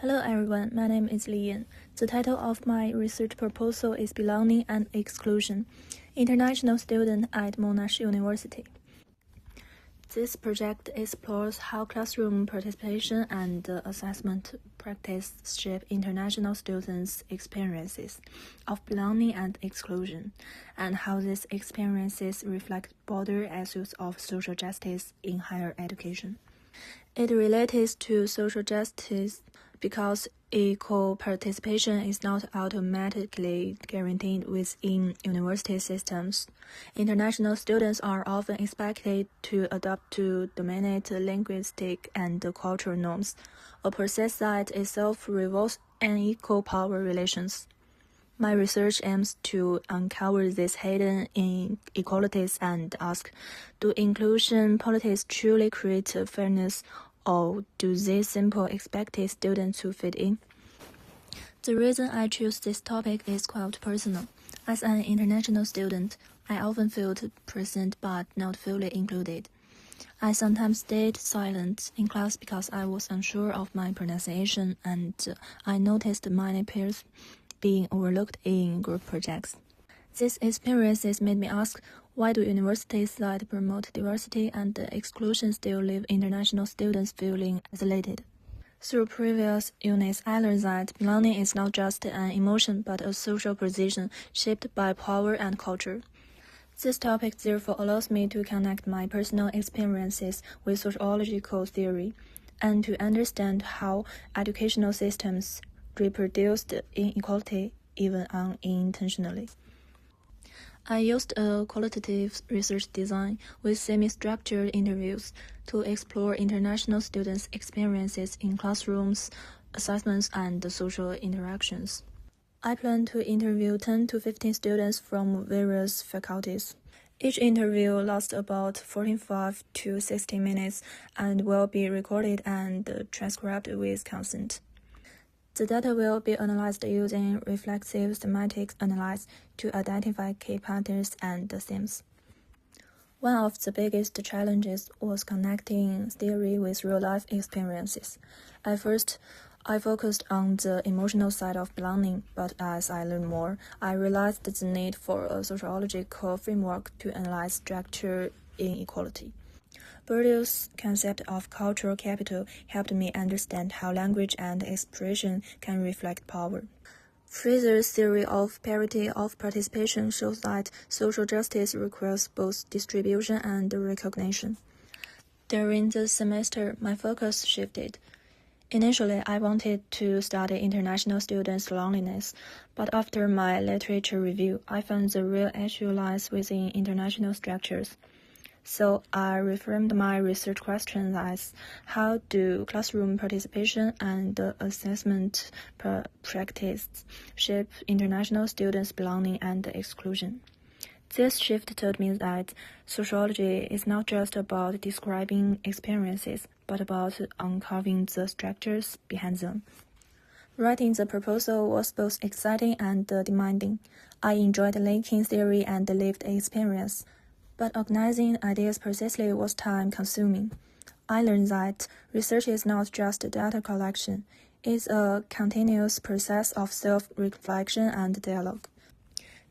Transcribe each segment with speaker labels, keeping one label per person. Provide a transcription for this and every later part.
Speaker 1: Hello everyone, my name is Liyan. The title of my research proposal is Belonging and Exclusion, International Student at Monash University. This project explores how classroom participation and assessment practice shape international students' experiences of belonging and exclusion, and how these experiences reflect broader issues of social justice in higher education. It relates to social justice because equal participation is not automatically guaranteed within university systems. International students are often expected to adapt to dominate linguistic and cultural norms, a process that itself revolves unequal power relations. My research aims to uncover these hidden inequalities and ask, do inclusion politics truly create fairness, or do they simply expect students to fit in? The reason I choose this topic is quite personal. As an international student, I often felt present but not fully included. I sometimes stayed silent in class because I was unsure of my pronunciation, and I noticed many peers being overlooked in group projects. These experiences made me ask, why do universities that promote diversity and exclusion still leave international students feeling isolated? Through previous units, I learned that belonging is not just an emotion but a social position shaped by power and culture. This topic therefore allows me to connect my personal experiences with sociological theory and to understand how educational systems reproduce inequality even unintentionally. I used a qualitative research design with semi-structured interviews to explore international students' experiences in classrooms, assessments, and social interactions. I plan to interview 10 to 15 students from various faculties. Each interview lasts about 45 to 60 minutes and will be recorded and transcribed with consent. The data will be analyzed using reflexive semantic analysis to identify key patterns and themes. One of the biggest challenges was connecting theory with real-life experiences. At first, I focused on the emotional side of belonging, but as I learned more, I realized the need for a sociological framework to analyze structural inequality. Bourdieu's concept of cultural capital helped me understand how language and expression can reflect power. Fraser's theory of parity of participation shows that social justice requires both distribution and recognition. During the semester, my focus shifted. Initially, I wanted to study international students' loneliness, but after my literature review, I found the real issue lies within international structures. So I reframed my research questions as, how do classroom participation and assessment practice shape international students' belonging and exclusion? This shift taught me that sociology is not just about describing experiences, but about uncovering the structures behind them. Writing the proposal was both exciting and demanding. I enjoyed linking theory and lived experience, but organizing ideas precisely was time-consuming. I learned that research is not just data collection, it's a continuous process of self-reflection and dialogue.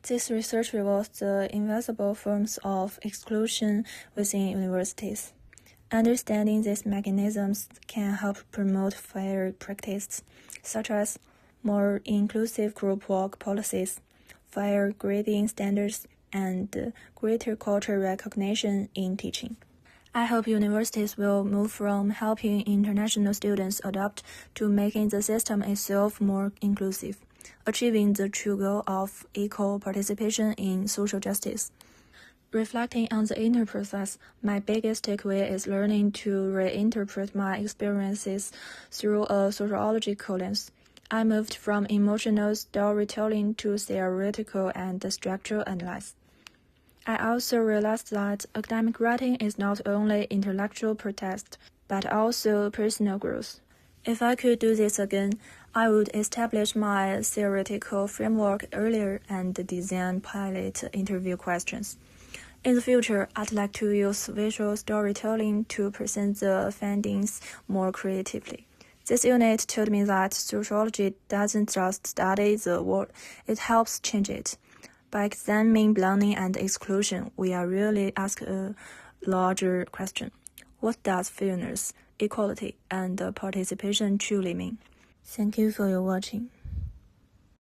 Speaker 1: This research reveals the invisible forms of exclusion within universities. Understanding these mechanisms can help promote fair practice, such as more inclusive group work policies, fair grading standards, and greater cultural recognition in teaching. I hope universities will move from helping international students adapt to making the system itself more inclusive, achieving the true goal of equal participation in social justice. Reflecting on the inner process, my biggest takeaway is learning to reinterpret my experiences through a sociological lens. I moved from emotional storytelling to theoretical and structural analysis. I also realized that academic writing is not only intellectual protest, but also personal growth. If I could do this again, I would establish my theoretical framework earlier and design pilot interview questions. In the future, I'd like to use visual storytelling to present the findings more creatively. This unit told me that sociology doesn't just study the world, it helps change it. By examining belonging and exclusion, we are really asking a larger question. What does fairness, equality, and participation truly mean? Thank you for your watching.